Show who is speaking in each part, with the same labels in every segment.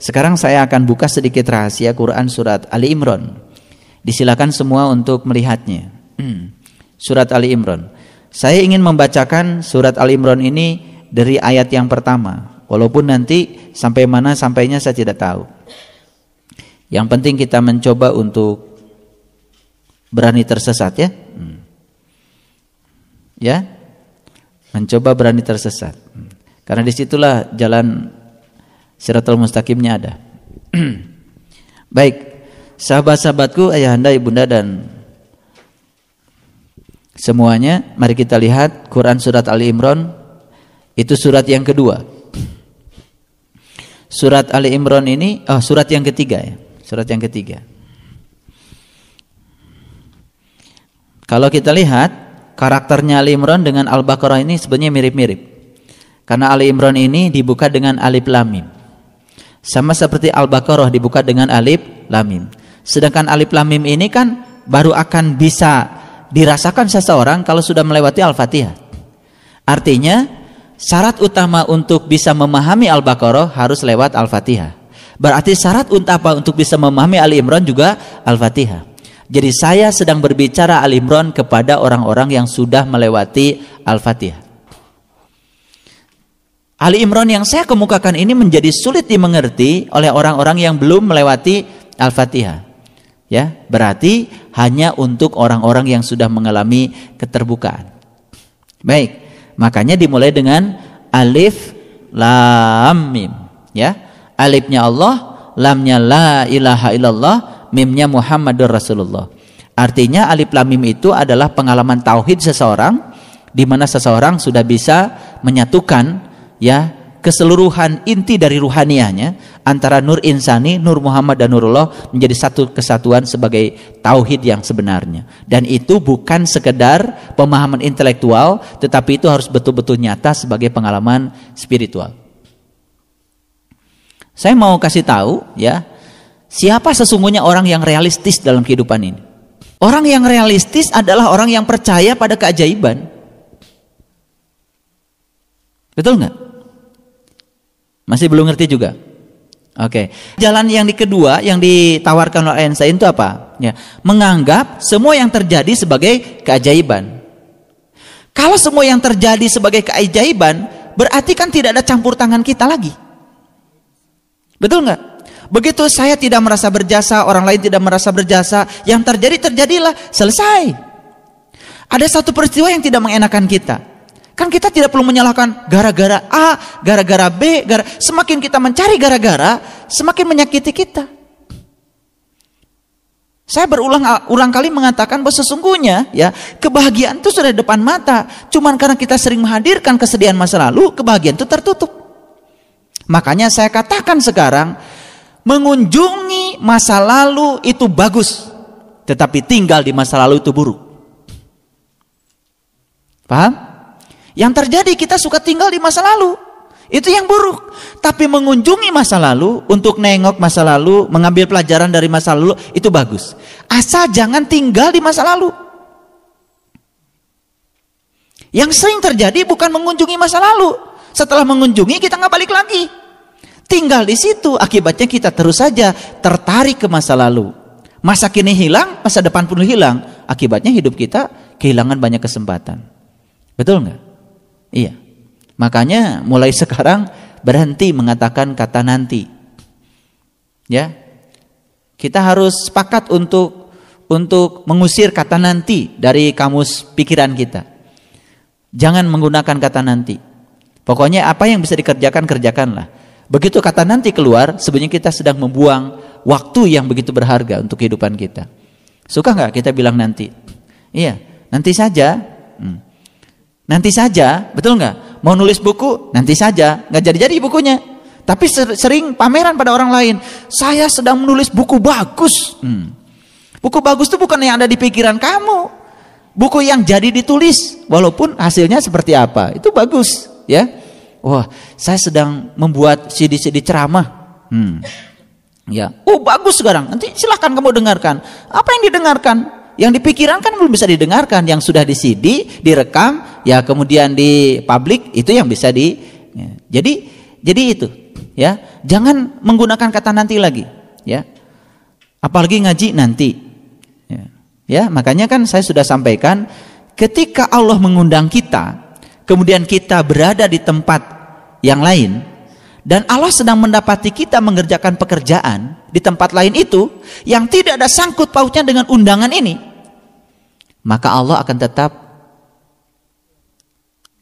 Speaker 1: Sekarang saya akan buka sedikit rahasia Quran surat Ali Imran. Disilakan semua untuk melihatnya. Surat Ali Imran. Saya ingin membacakan surat Ali Imran ini dari ayat yang pertama. Walaupun nanti sampai mana sampainya saya tidak tahu. Yang penting kita mencoba untuk berani tersesat ya. Ya. Mencoba berani tersesat. Karena disitulah jalan Shiratal Mustaqimnya ada. Baik, sahabat-sahabatku, ayahanda, ibunda dan semuanya, mari kita lihat Quran surat Ali Imran. Itu surat yang kedua. Surat Ali Imran ini surat yang ketiga ya. Surat yang ketiga. Kalau kita lihat karakternya Ali Imran dengan Al-Baqarah ini sebenarnya mirip-mirip. Karena Ali Imran ini dibuka dengan alif lam mim. Sama seperti Al-Baqarah dibuka dengan alif lam mim. Sedangkan alif lam mim ini kan baru akan bisa dirasakan seseorang kalau sudah melewati Al-Fatihah. Artinya syarat utama untuk bisa memahami Al-Baqarah harus lewat Al-Fatihah. Berarti syarat utama untuk bisa memahami Ali Imran juga Al-Fatihah. Jadi saya sedang berbicara Ali Imran kepada orang-orang yang sudah melewati Al-Fatihah. Ali Imran yang saya kemukakan ini menjadi sulit dimengerti oleh orang-orang yang belum melewati Al-Fatihah. Ya, berarti hanya untuk orang-orang yang sudah mengalami keterbukaan. Baik, makanya dimulai dengan alif lam mim, ya. Alifnya Allah, lamnya la ilaha illallah, mimnya Muhammadur Rasulullah. Artinya alif lam mim itu adalah pengalaman tauhid seseorang di mana seseorang sudah bisa menyatukan ya keseluruhan inti dari ruhaniyahnya antara nur insani, nur Muhammad dan nurullah menjadi satu kesatuan sebagai tauhid yang sebenarnya. Dan itu bukan sekedar pemahaman intelektual, tetapi itu harus betul-betul nyata sebagai pengalaman spiritual. Saya mau kasih tahu ya, siapa sesungguhnya orang yang realistis dalam kehidupan ini. Orang yang realistis adalah orang yang percaya pada keajaiban. Betul nggak? Masih belum ngerti juga? Oke. Jalan yang kedua yang ditawarkan oleh Einstein itu apa? Ya, menganggap semua yang terjadi sebagai keajaiban. Kalau semua yang terjadi sebagai keajaiban, berarti kan tidak ada campur tangan kita lagi. Betul nggak? Begitu saya tidak merasa berjasa, orang lain tidak merasa berjasa, yang terjadi terjadilah, selesai. Ada satu peristiwa yang tidak mengenakan kita. Kan kita tidak perlu menyalahkan gara-gara A, gara-gara B, semakin kita mencari gara-gara, semakin menyakiti kita. Saya berulang kali mengatakan bahwa sesungguhnya ya kebahagiaan itu sudah di depan mata. Cuman karena kita sering menghadirkan kesedihan masa lalu, kebahagiaan itu tertutup. Makanya saya katakan sekarang, mengunjungi masa lalu itu bagus, tetapi tinggal di masa lalu itu buruk. Paham? Yang terjadi kita suka tinggal di masa lalu, itu yang buruk. Tapi mengunjungi masa lalu, untuk nengok masa lalu, mengambil pelajaran dari masa lalu, itu bagus. Asal jangan tinggal di masa lalu. Yang sering terjadi bukan mengunjungi masa lalu, setelah mengunjungi kita nggak balik lagi, tinggal di situ. Akibatnya kita terus saja tertarik ke masa lalu. Masa kini hilang, masa depan pun hilang. Akibatnya hidup kita kehilangan banyak kesempatan. Betul nggak? Iya. Makanya mulai sekarang berhenti mengatakan kata nanti. Ya. Kita harus sepakat untuk mengusir kata nanti dari kamus pikiran kita. Jangan menggunakan kata nanti. Pokoknya apa yang bisa dikerjakan, kerjakanlah. Begitu kata nanti keluar, sebenarnya kita sedang membuang waktu yang begitu berharga untuk kehidupan kita. Suka nggak kita bilang nanti? Iya, nanti saja. Nanti saja, betul nggak? Mau nulis buku, nanti saja, nggak jadi-jadi bukunya. Tapi sering pameran pada orang lain, saya sedang menulis buku bagus. Buku bagus itu bukan yang ada di pikiran kamu, buku yang jadi ditulis, walaupun hasilnya seperti apa, itu bagus, ya. Wah, saya sedang membuat CD ceramah. Ya, oh bagus sekarang. Nanti silahkan kamu dengarkan. Apa yang didengarkan? Yang dipikiran kan belum bisa didengarkan. Yang sudah di CD, direkam, ya kemudian di publik, itu yang bisa di. Ya. Jadi itu. ya. Jangan menggunakan kata nanti lagi, ya. Apalagi ngaji nanti. Ya, makanya kan saya sudah sampaikan, ketika Allah mengundang kita, kemudian kita berada di tempat yang lain, dan Allah sedang mendapati kita mengerjakan pekerjaan di tempat lain itu yang tidak ada sangkut pautnya dengan undangan ini, maka Allah akan tetap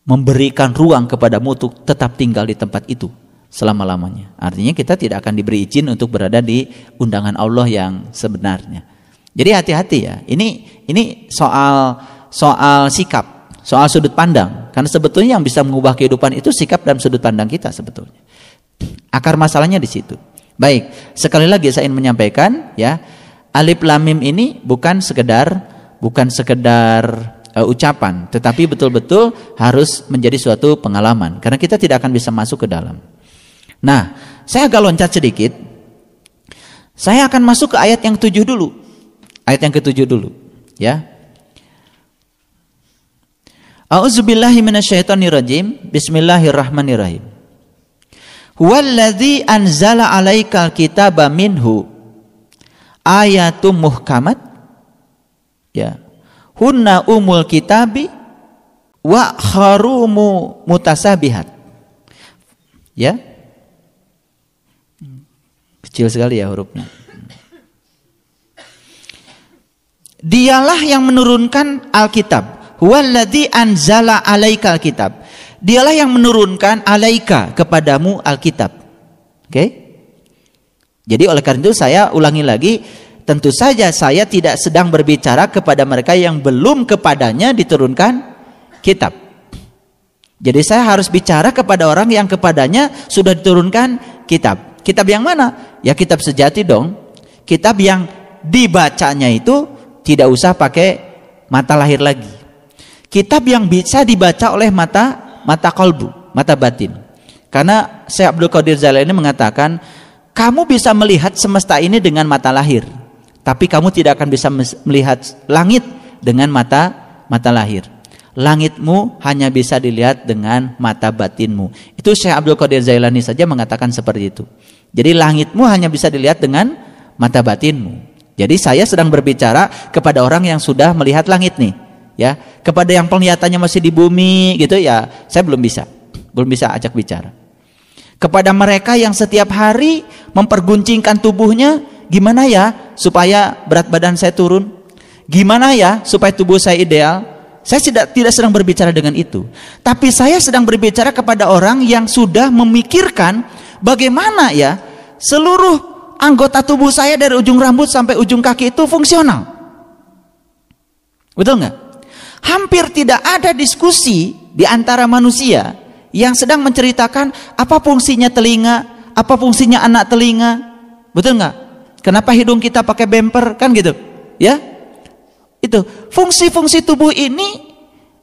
Speaker 1: memberikan ruang kepadamu untuk tetap tinggal di tempat itu selama-lamanya. Artinya kita tidak akan diberi izin untuk berada di undangan Allah yang sebenarnya. Jadi hati-hati ya. Ini soal sikap, soal sudut pandang. Karena sebetulnya yang bisa mengubah kehidupan itu sikap dan sudut pandang kita sebetulnya. Akar masalahnya di situ. Baik, sekali lagi saya ingin menyampaikan ya, alif lam mim ini bukan sekedar ucapan, tetapi betul-betul harus menjadi suatu pengalaman. Karena kita tidak akan bisa masuk ke dalam. Nah, saya agak loncat sedikit. Saya akan masuk ke ayat yang 7 dulu. Ayat yang ke-7 dulu, ya. A'udzubillahi minasyaitonirrajim. Bismillahirrahmanirrahim. Huwallazi anzala 'alaikal kitaba minhu ayatum muhkamat, ya. Hunna umul kitabi wa kharumu mutasabihat. Ya. Kecil sekali ya hurufnya. Dialah yang menurunkan Alkitab. Huwallazi anzala 'alaikal kitab. Dialah yang menurunkan alaika kepadamu Alkitab. Oke? Jadi oleh karena itu saya ulangi lagi, tentu saja saya tidak sedang berbicara kepada mereka yang belum kepadanya diturunkan kitab. Jadi saya harus bicara kepada orang yang kepadanya sudah diturunkan kitab. Kitab yang mana? Ya kitab sejati dong. Kitab yang dibacanya itu tidak usah pakai mata lahir lagi. Kitab yang bisa dibaca oleh mata kalbu, mata batin. Karena Syekh Abdul Qadir Jailani mengatakan, kamu bisa melihat semesta ini dengan mata lahir, tapi kamu tidak akan bisa melihat langit dengan mata lahir. Langitmu hanya bisa dilihat dengan mata batinmu. Itu Syekh Abdul Qadir Jailani saja mengatakan seperti itu. Jadi langitmu hanya bisa dilihat dengan mata batinmu. Jadi saya sedang berbicara kepada orang yang sudah melihat langit nih, ya. Kepada yang penglihatannya masih di bumi gitu ya, saya belum bisa ajak bicara. Kepada mereka yang setiap hari memperguncingkan tubuhnya, gimana ya supaya berat badan saya turun? Gimana ya supaya tubuh saya ideal? Saya tidak sedang berbicara dengan itu. Tapi saya sedang berbicara kepada orang yang sudah memikirkan bagaimana ya seluruh anggota tubuh saya dari ujung rambut sampai ujung kaki itu fungsional. Betul nggak? Hampir tidak ada diskusi di antara manusia yang sedang menceritakan apa fungsinya telinga, apa fungsinya anak telinga. Betul nggak? Kenapa hidung kita pakai bumper, kan gitu? Ya, itu fungsi-fungsi tubuh ini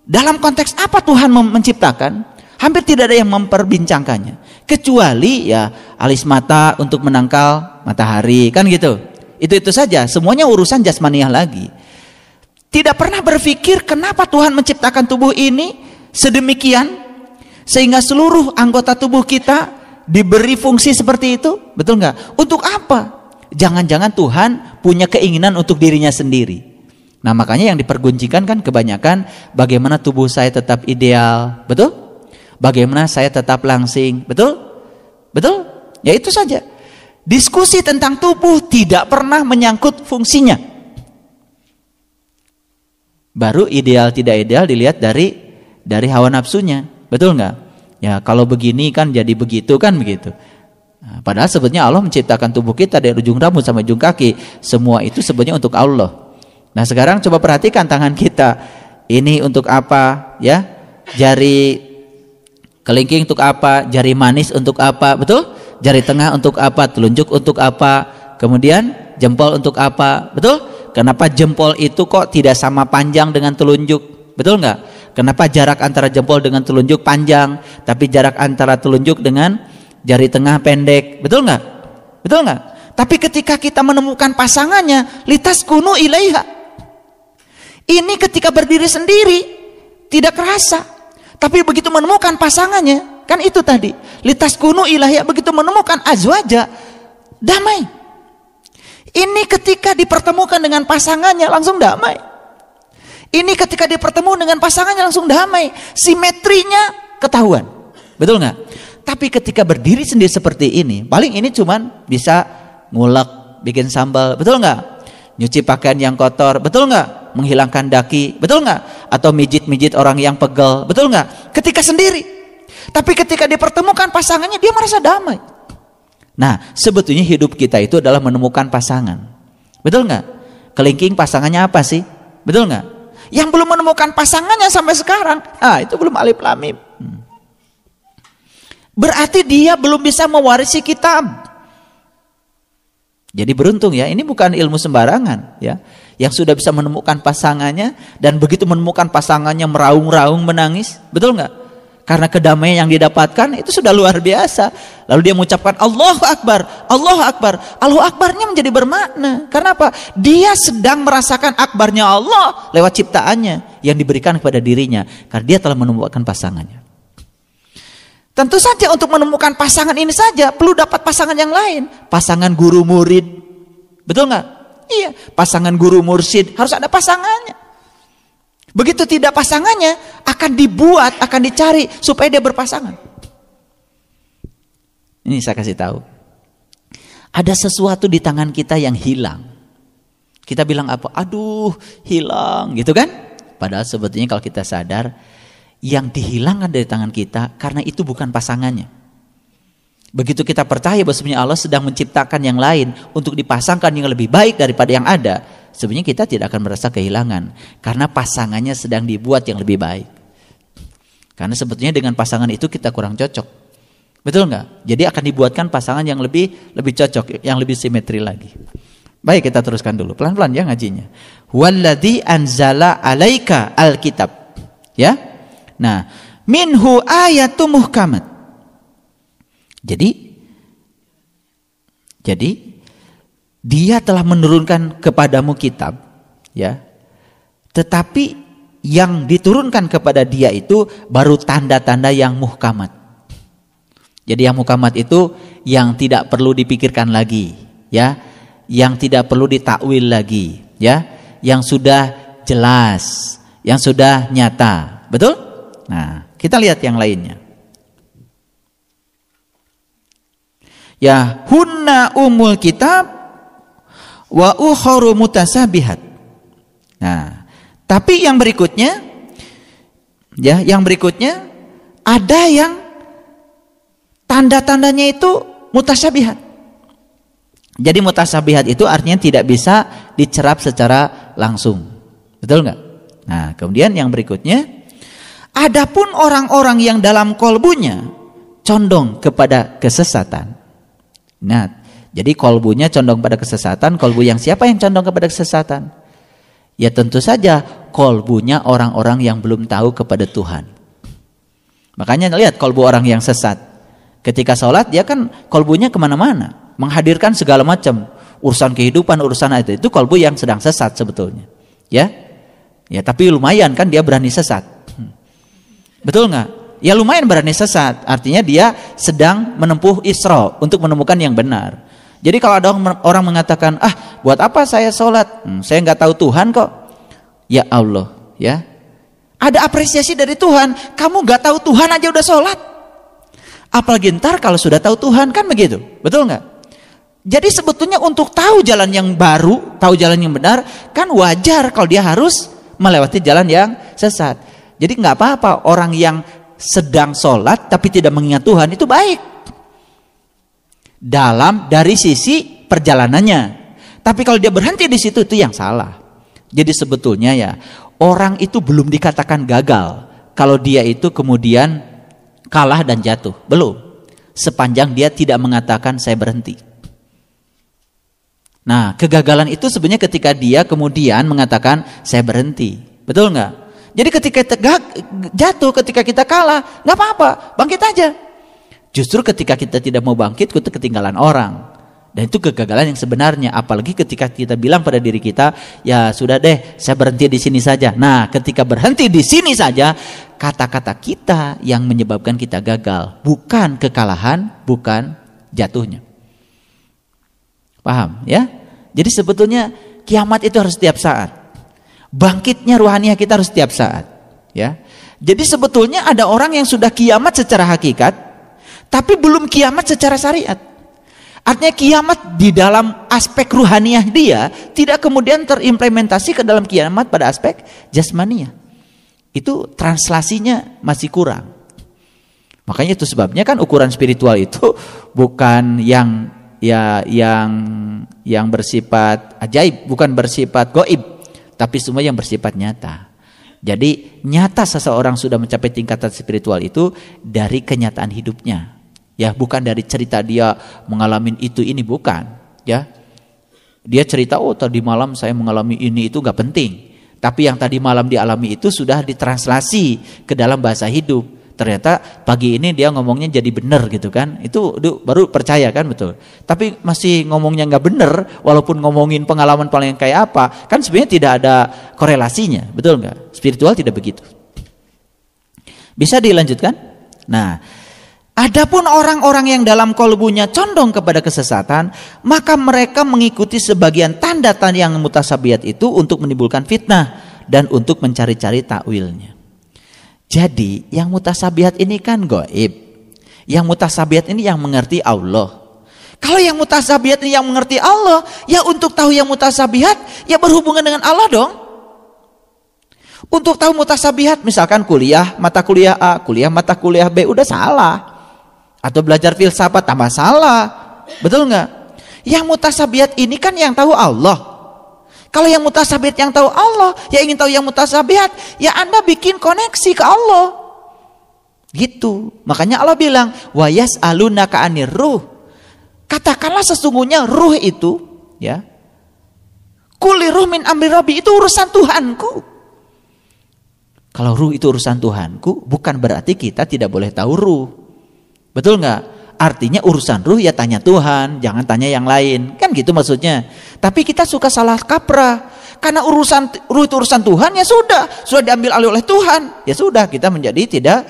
Speaker 1: dalam konteks apa Tuhan menciptakan? Hampir tidak ada yang memperbincangkannya, kecuali ya alis mata untuk menangkal matahari, kan gitu. Itu saja, semuanya urusan jasmaniah lagi. Tidak pernah berpikir kenapa Tuhan menciptakan tubuh ini sedemikian sehingga seluruh anggota tubuh kita diberi fungsi seperti itu. Betul nggak? Untuk apa? Jangan-jangan Tuhan punya keinginan untuk dirinya sendiri. Nah makanya yang diperguncingkan kan kebanyakan bagaimana tubuh saya tetap ideal, betul? Bagaimana saya tetap langsing, betul? Betul? Ya itu saja. Diskusi tentang tubuh tidak pernah menyangkut fungsinya. Baru ideal tidak ideal dilihat dari hawa nafsunya, betul nggak? Ya kalau begini kan jadi begitu, kan begitu. Nah, padahal sebetulnya Allah menciptakan tubuh kita dari ujung rambut sampai ujung kaki, semua itu sebetulnya untuk Allah. Nah sekarang coba perhatikan tangan kita, ini untuk apa? Ya, jari kelingking untuk apa? Jari manis untuk apa? Betul? Jari tengah untuk apa? Telunjuk untuk apa? Kemudian jempol untuk apa? Betul? Kenapa jempol itu kok tidak sama panjang dengan telunjuk? Betul nggak? Kenapa jarak antara jempol dengan telunjuk panjang, tapi jarak antara telunjuk dengan jari tengah pendek? Betul nggak? Betul nggak? Tapi ketika kita menemukan pasangannya, litaskunu ilaiha. Ini ketika berdiri sendiri tidak kerasa, tapi begitu menemukan pasangannya, Kan itu tadi. Litaskunu ilaiha, begitu menemukan azwaja, damai. Ini ketika dipertemukan dengan pasangannya langsung damai. Ini ketika dipertemu dengan pasangannya langsung damai. Simetrinya ketahuan. Betul nggak? Tapi ketika berdiri sendiri seperti ini, paling ini cuman bisa ngulek, bikin sambal, betul nggak? Nyuci pakaian yang kotor, betul nggak? Menghilangkan daki, betul nggak? Atau mijit-mijit orang yang pegel, betul nggak? Ketika sendiri. Tapi ketika dipertemukan pasangannya, dia merasa damai. Nah, sebetulnya hidup kita itu adalah menemukan pasangan, betul nggak? Kelingking pasangannya apa sih? Betul nggak? Yang belum menemukan pasangannya sampai sekarang, itu belum alif lam mim. Berarti dia belum bisa mewarisi kitab. Jadi beruntung ya, ini bukan ilmu sembarangan ya. Yang sudah bisa menemukan pasangannya, dan begitu menemukan pasangannya meraung-raung menangis, betul nggak? Karena kedamaian yang didapatkan itu sudah luar biasa. Lalu dia mengucapkan Allahu Akbar, Allahu Akbar. Allahu Akbarnya menjadi bermakna. Karena apa? Dia sedang merasakan akbarnya Allah lewat ciptaannya yang diberikan kepada dirinya. Karena dia telah menemukan pasangannya. Tentu saja untuk menemukan pasangan ini saja perlu dapat pasangan yang lain. Pasangan guru murid, betul nggak? Iya, pasangan guru mursyid harus ada pasangannya. Begitu tidak pasangannya, akan dibuat, akan dicari supaya dia berpasangan. Ini saya kasih tahu. Ada sesuatu di tangan kita yang hilang. Kita bilang apa? Aduh, hilang, gitu kan? Padahal sebetulnya kalau kita sadar, yang dihilangkan dari tangan kita karena itu bukan pasangannya. Begitu kita percaya bahwa sebenarnya Allah sedang menciptakan yang lain untuk dipasangkan yang lebih baik daripada yang ada, sebenarnya kita tidak akan merasa kehilangan karena pasangannya sedang dibuat yang lebih baik. Karena sebetulnya dengan pasangan itu kita kurang cocok, betul nggak? Jadi akan dibuatkan pasangan yang lebih cocok, yang lebih simetri lagi. Baik, kita teruskan dulu pelan-pelan ya ngajinya. Walladzi anzala alaika alkitab, ya. Nah, minhu ayatum muhkamat. Jadi dia telah menurunkan kepadamu kitab, ya. Tetapi yang diturunkan kepada dia itu baru tanda-tanda yang muhkamat. Jadi yang muhkamat itu yang tidak perlu dipikirkan lagi, ya. Yang tidak perlu ditakwil lagi, ya. Yang sudah jelas, yang sudah nyata. Betul? Nah, kita lihat yang lainnya. Ya, hunna umul kitab wa ukharu mutasabihat. Nah, tapi yang berikutnya, ya, yang berikutnya ada yang tanda-tandanya itu mutasabihat. Jadi mutasabihat itu artinya tidak bisa dicerap secara langsung. Betul nggak? Nah, kemudian yang berikutnya, adapun orang-orang yang dalam kolbunya condong kepada kesesatan. Nah, jadi kolbunya condong pada kesesatan. Kolbu yang siapa yang condong kepada kesesatan? Ya tentu saja kolbunya orang-orang yang belum tahu kepada Tuhan. Makanya lihat kolbu orang yang sesat. Ketika sholat dia kan kolbunya kemana-mana, menghadirkan segala macam urusan kehidupan, urusan itu kolbu yang sedang sesat sebetulnya. Ya tapi lumayan kan dia berani sesat. Betul nggak? Ya lumayan berani sesat, artinya dia sedang menempuh Isra untuk menemukan yang benar. Jadi kalau ada orang mengatakan, buat apa saya sholat? Saya nggak tahu Tuhan kok. Ya Allah, ya. Ada apresiasi dari Tuhan, kamu nggak tahu Tuhan aja udah sholat. Apalagi ntar kalau sudah tahu Tuhan, kan begitu, betul nggak? Jadi sebetulnya untuk tahu jalan yang baru, tahu jalan yang benar, kan wajar kalau dia harus melewati jalan yang sesat. Jadi nggak apa-apa orang yang sedang sholat tapi tidak mengingat Tuhan itu baik dari sisi perjalanannya. Tapi kalau dia berhenti di situ itu yang salah. Jadi sebetulnya ya orang itu belum dikatakan gagal kalau dia itu kemudian kalah dan jatuh, belum. Sepanjang dia tidak mengatakan saya berhenti. Nah, kegagalan itu sebenarnya ketika dia kemudian mengatakan saya berhenti, betul nggak? Jadi ketika jatuh, ketika kita kalah, nggak apa-apa, bangkit aja. Justru ketika kita tidak mau bangkit, kita ketinggalan orang. Dan itu kegagalan yang sebenarnya. Apalagi ketika kita bilang pada diri kita, ya sudah deh, saya berhenti di sini saja. Nah, ketika berhenti di sini saja, kata-kata kita yang menyebabkan kita gagal, bukan kekalahan, bukan jatuhnya. Paham ya? Jadi sebetulnya kiamat itu harus setiap saat. Bangkitnya ruhaniah kita harus setiap saat, ya. Jadi sebetulnya ada orang yang sudah kiamat secara hakikat, tapi belum kiamat secara syariat. Artinya kiamat di dalam aspek ruhaniah dia tidak kemudian terimplementasi ke dalam kiamat pada aspek jasmaniah. Itu translasinya masih kurang. Makanya itu sebabnya kan ukuran spiritual itu bukan yang bersifat ajaib, bukan bersifat gaib, tapi semua yang bersifat nyata. Jadi nyata seseorang sudah mencapai tingkatan spiritual itu dari kenyataan hidupnya. Ya, bukan dari cerita dia mengalami itu ini, bukan, ya. Dia cerita, oh tadi malam saya mengalami ini, itu gak penting. Tapi yang tadi malam dialami itu sudah ditranslasi ke dalam bahasa hidup. Ternyata pagi ini dia ngomongnya jadi benar gitu kan. Itu baru percaya kan, betul. Tapi masih ngomongnya nggak benar, walaupun ngomongin pengalaman paling kayak apa, kan sebenarnya tidak ada korelasinya, betul nggak? Spiritual tidak begitu. Bisa dilanjutkan? Nah, adapun orang-orang yang dalam kolbunya condong kepada kesesatan, maka mereka mengikuti sebagian tanda-tanda yang mutasabihat itu untuk menimbulkan fitnah dan untuk mencari-cari takwilnya. Jadi yang mutasabihat ini kan gaib. Yang mutasabihat ini yang mengerti Allah. Kalau yang mutasabihat ini yang mengerti Allah, ya untuk tahu yang mutasabihat, ya berhubungan dengan Allah dong. Untuk tahu mutasabihat, misalkan kuliah mata kuliah A, kuliah mata kuliah B, udah salah. Atau belajar filsafat tambah salah. Betul nggak? Yang mutasabihat ini kan yang tahu Allah. Kalau yang mutasabihat yang tahu Allah, ya ingin tahu yang mutasabihat, ya Anda bikin koneksi ke Allah. Gitu. Makanya Allah bilang, wa yas'alunaka 'anir ruh. Katakanlah sesungguhnya ruh itu, ya. Kulli ruh min amri rabbi, itu urusan Tuhanku. Kalau ruh itu urusan Tuhanku, bukan berarti kita tidak boleh tahu ruh. Betul nggak? Artinya urusan ruh ya tanya Tuhan, jangan tanya yang lain. Kan gitu maksudnya. Tapi kita suka salah kaprah. Karena urusan ruh itu urusan Tuhan, ya sudah diambil alih oleh Tuhan. Ya sudah, kita menjadi tidak.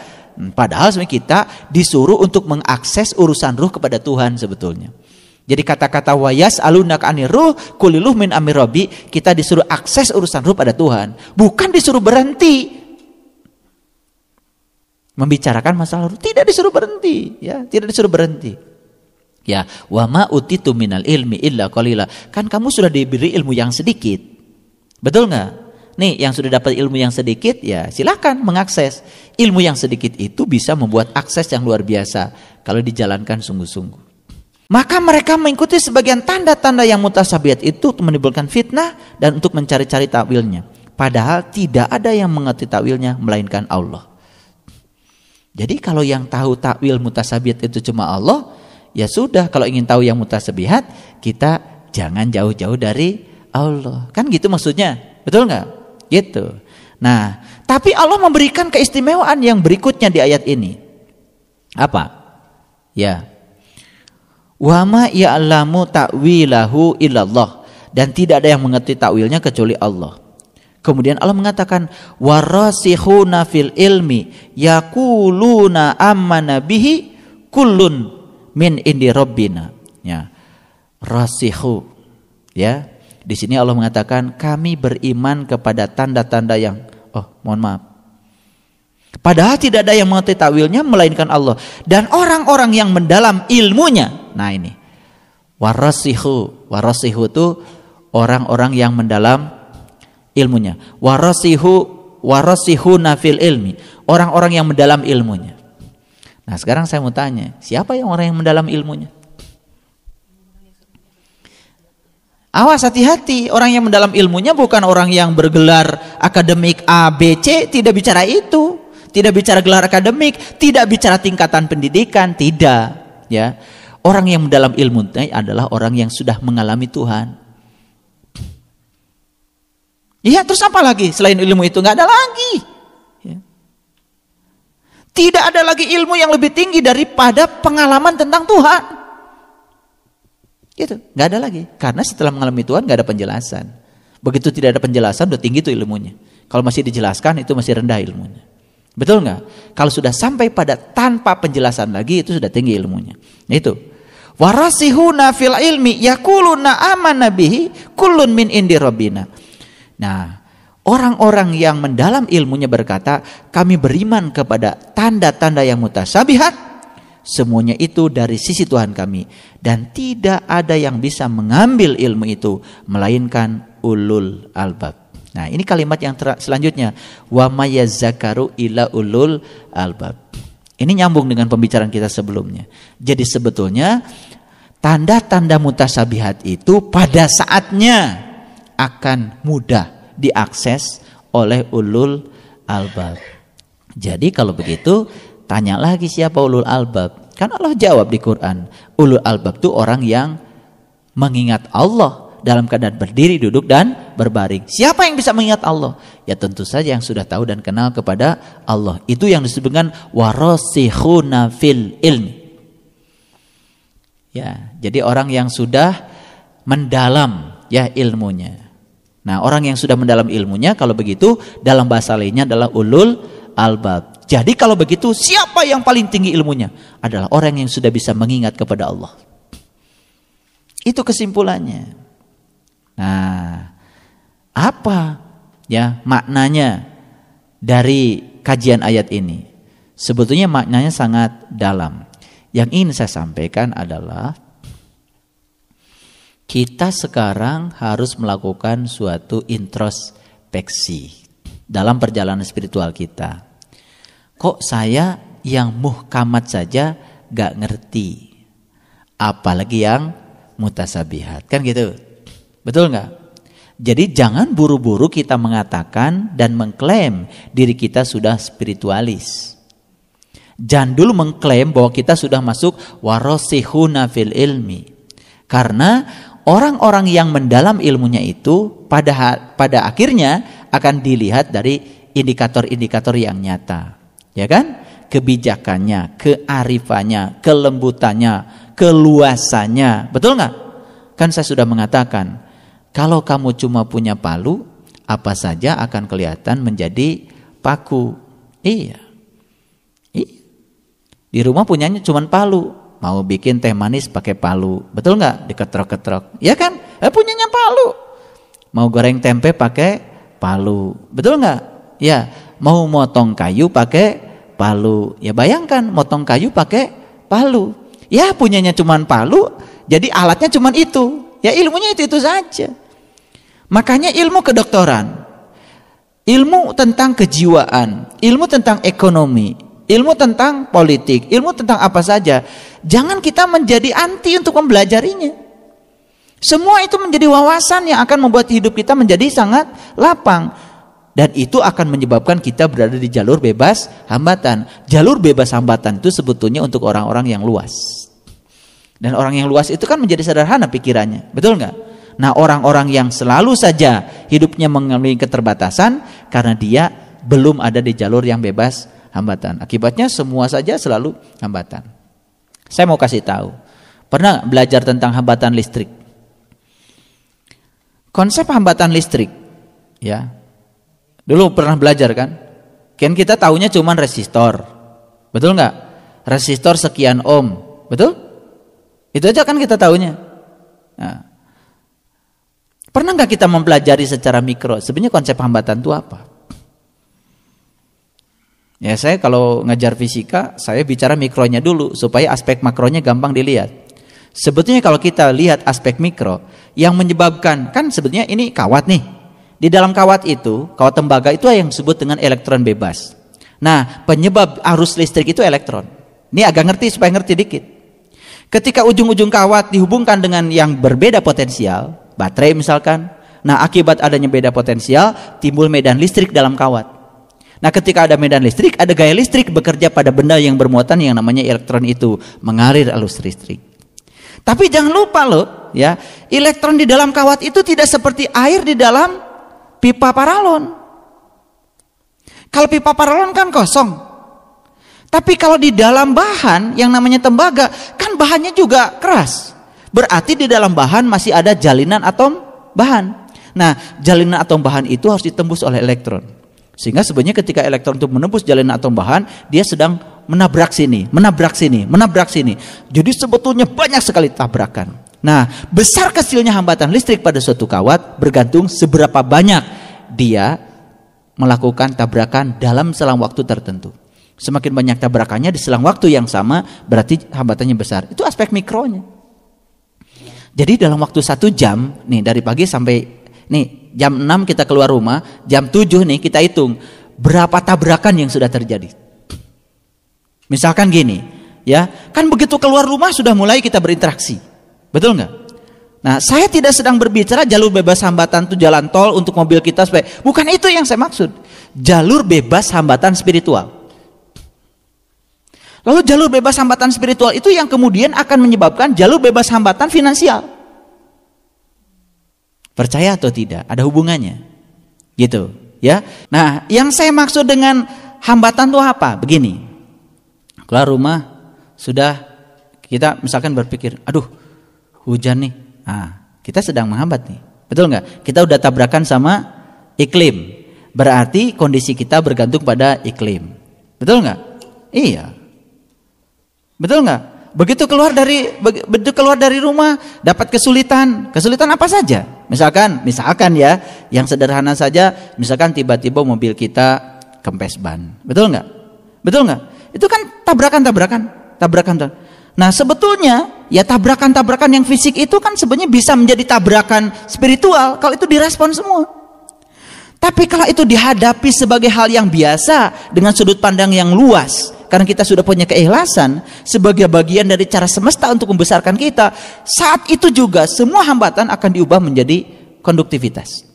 Speaker 1: Padahal sebenarnya kita disuruh untuk mengakses urusan ruh kepada Tuhan sebetulnya. Jadi kata-kata wa yas'alunaka 'anir ruh qul ruh min amri rabbi, kita disuruh akses urusan ruh pada Tuhan, bukan disuruh berhenti membicarakan masalah ruh. Tidak disuruh berhenti, ya, tidak disuruh berhenti. Ya, wa ma utitu minal ilmi illa qalila. Kan kamu sudah diberi ilmu yang sedikit. Betul nggak? Nih, yang sudah dapat ilmu yang sedikit, ya silakan mengakses. Ilmu yang sedikit itu bisa membuat akses yang luar biasa kalau dijalankan sungguh-sungguh. Maka mereka mengikuti sebagian tanda-tanda yang mutasabihat itu untuk menimbulkan fitnah dan untuk mencari-cari takwilnya. Padahal tidak ada yang mengerti takwilnya melainkan Allah. Jadi kalau yang tahu takwil mutasabihat itu cuma Allah, ya sudah, kalau ingin tahu yang mutasabihat, kita jangan jauh-jauh dari Allah. Kan gitu maksudnya, betul nggak? Gitu. Nah, tapi Allah memberikan keistimewaan yang berikutnya di ayat ini. Apa? Ya. Wa ma ya'lamu ta'wilahu illallah, dan tidak ada yang mengerti takwilnya kecuali Allah. Kemudian Allah mengatakan warasikhuna fil ilmi yaquluna amanna bihi kullun min indi rabbina. Ya. Rasikhu. Ya. Di sini Allah mengatakan kami beriman kepada tanda-tanda yang mohon maaf. Padahal tidak ada yang mengerti takwilnya melainkan Allah dan orang-orang yang mendalam ilmunya. Nah ini. Warasihu itu orang-orang yang mendalam ilmunya. Warasihuna fil ilmi, orang-orang yang mendalam ilmunya. Nah sekarang saya mau tanya, siapa yang orang yang mendalam ilmunya? Awas, hati-hati, orang yang mendalam ilmunya bukan orang yang bergelar akademik A, B, C, tidak bicara itu, tidak bicara gelar akademik, tidak bicara tingkatan pendidikan, tidak, ya. Orang yang mendalam ilmunya adalah orang yang sudah mengalami Tuhan. Iya, terus apa lagi selain ilmu itu? Nggak ada lagi. Ya. Tidak ada lagi ilmu yang lebih tinggi daripada pengalaman tentang Tuhan. Gitu, nggak ada lagi. Karena setelah mengalami Tuhan nggak ada penjelasan. Begitu tidak ada penjelasan, udah tinggi tuh ilmunya. Kalau masih dijelaskan itu masih rendah ilmunya. Betul nggak? Kalau sudah sampai pada tanpa penjelasan lagi, itu sudah tinggi ilmunya. Itu. Warasihuna fil ilmi yaquluna amanna bihi kullun min indi rabbina. Nah, orang-orang yang mendalam ilmunya berkata, kami beriman kepada tanda-tanda yang mutasyabihat, semuanya itu dari sisi Tuhan kami, dan tidak ada yang bisa mengambil ilmu itu melainkan ulul albab. Nah, ini kalimat yang selanjutnya, wa mayyazakaru illa ulul albab. Ini nyambung dengan pembicaraan kita sebelumnya. Jadi sebetulnya tanda-tanda mutasyabihat itu pada saatnya akan mudah diakses oleh ulul albab. Jadi kalau begitu, tanya lagi siapa ulul albab? Kan Allah jawab di Quran, ulul albab itu orang yang mengingat Allah dalam keadaan berdiri, duduk, dan berbaring. Siapa yang bisa mengingat Allah? Ya tentu saja yang sudah tahu dan kenal kepada Allah. Itu yang disebutkan warasikhuna fil ilmi. Ya, jadi orang yang sudah mendalam ya ilmunya. Nah, orang yang sudah mendalam ilmunya, kalau begitu dalam bahasa lainnya adalah ulul albab. Jadi kalau begitu, siapa yang paling tinggi ilmunya? Adalah orang yang sudah bisa mengingat kepada Allah. Itu kesimpulannya. Nah, apa ya maknanya dari kajian ayat ini? Sebetulnya maknanya sangat dalam. Yang ingin saya sampaikan adalah kita sekarang harus melakukan suatu introspeksi dalam perjalanan spiritual kita. Kok saya yang muhkamat saja gak ngerti, apalagi yang mutasabihat, kan gitu. Betul nggak? Jadi jangan buru-buru kita mengatakan dan mengklaim diri kita sudah spiritualis. Jangan dulu mengklaim bahwa kita sudah masuk warasihuna fil ilmi. Karena orang-orang yang mendalam ilmunya itu pada akhirnya akan dilihat dari indikator-indikator yang nyata. Ya kan? Kebijakannya, kearifannya, kelembutannya, keluasannya. Betul nggak? Kan saya sudah mengatakan, kalau kamu cuma punya palu, apa saja akan kelihatan menjadi paku. Iya. Di rumah punyanya cuma palu. Mau bikin teh manis pakai palu. Betul nggak? Diketrok-ketrok. Ya kan? Punyanya palu. Mau goreng tempe pakai palu. Betul nggak? Ya. Mau motong kayu pakai palu. Ya bayangkan, motong kayu pakai palu. Ya punyanya cuma palu, jadi alatnya cuma itu. Ya ilmunya itu saja. Makanya ilmu kedokteran, ilmu tentang kejiwaan, ilmu tentang ekonomi, ilmu tentang politik, ilmu tentang apa saja, jangan kita menjadi anti untuk mempelajarinya. Semua itu menjadi wawasan yang akan membuat hidup kita menjadi sangat lapang. Dan itu akan menyebabkan kita berada di jalur bebas hambatan. Jalur bebas hambatan itu sebetulnya untuk orang-orang yang luas. Dan orang yang luas itu kan menjadi sederhana pikirannya. Betul nggak? Nah, orang-orang yang selalu saja hidupnya mengalami keterbatasan karena dia belum ada di jalur yang bebas hambatan. Akibatnya semua saja selalu hambatan. Saya mau kasih tahu. Pernah belajar tentang hambatan listrik? Konsep hambatan listrik, ya. Dulu pernah belajar kan? Kan kita taunya cuma resistor. Betul nggak? Resistor sekian ohm. Betul? Itu aja kan kita taunya. Nah, pernah nggak kita mempelajari secara mikro sebenarnya konsep hambatan itu apa? Ya saya kalau ngajar fisika saya bicara mikronya dulu supaya aspek makronya gampang dilihat. Sebetulnya kalau kita lihat aspek mikro yang menyebabkan, kan sebetulnya ini kawat nih. Di dalam kawat itu, kawat tembaga itu yang disebut dengan elektron bebas. Nah, penyebab arus listrik itu elektron. Ini agak ngerti supaya ngerti dikit. Ketika ujung-ujung kawat dihubungkan dengan yang berbeda potensial, baterai misalkan, nah akibat adanya beda potensial, timbul medan listrik dalam kawat. Nah ketika ada medan listrik, ada gaya listrik bekerja pada benda yang bermuatan yang namanya elektron itu, mengalir arus listrik. Tapi jangan lupa loh, ya, elektron di dalam kawat itu tidak seperti air di dalam pipa paralon. Kalau pipa paralon kan kosong. Tapi kalau di dalam bahan yang namanya tembaga, kan bahannya juga keras. Berarti di dalam bahan masih ada jalinan atom bahan. Nah, jalinan atom bahan itu harus ditembus oleh elektron. Sehingga sebenarnya ketika elektron itu menembus jalinan atom bahan, dia sedang menabrak sini, menabrak sini, menabrak sini. Jadi sebetulnya banyak sekali tabrakan. Nah, besar kecilnya hambatan listrik pada suatu kawat bergantung seberapa banyak dia melakukan tabrakan dalam selang waktu tertentu. Semakin banyak tabrakannya di selang waktu yang sama, berarti hambatannya besar. Itu aspek mikronya. Jadi dalam waktu 1 jam, nih dari pagi sampai nih jam 6 kita keluar rumah, jam 7 nih kita hitung berapa tabrakan yang sudah terjadi. Misalkan gini, ya, kan begitu keluar rumah sudah mulai kita berinteraksi, betul nggak? Nah, saya tidak sedang berbicara jalur bebas hambatan itu jalan tol untuk mobil kita supaya, bukan itu yang saya maksud. Jalur bebas hambatan spiritual. Lalu jalur bebas hambatan spiritual itu yang kemudian akan menyebabkan jalur bebas hambatan finansial. Percaya atau tidak? Ada hubungannya. Gitu, ya. Nah, yang saya maksud dengan hambatan itu apa? Begini. Keluar rumah sudah kita misalkan berpikir, aduh, hujan nih. Nah, kita sedang menghambat nih. Betul nggak? Kita udah tabrakan sama iklim. Berarti kondisi kita bergantung pada iklim. Betul nggak? Iya. Betul nggak? Begitu keluar dari rumah dapat kesulitan apa saja? Misalkan ya, yang sederhana saja, misalkan tiba-tiba mobil kita kempes ban, betul nggak? Betul nggak? Itu kan tabrakan. Nah sebetulnya ya tabrakan yang fisik itu kan sebenarnya bisa menjadi tabrakan spiritual kalau itu direspon semua. Tapi kalau itu dihadapi sebagai hal yang biasa dengan sudut pandang yang luas, karena kita sudah punya keikhlasan sebagai bagian dari cara semesta untuk membesarkan kita, saat itu juga semua hambatan akan diubah menjadi konduktivitas.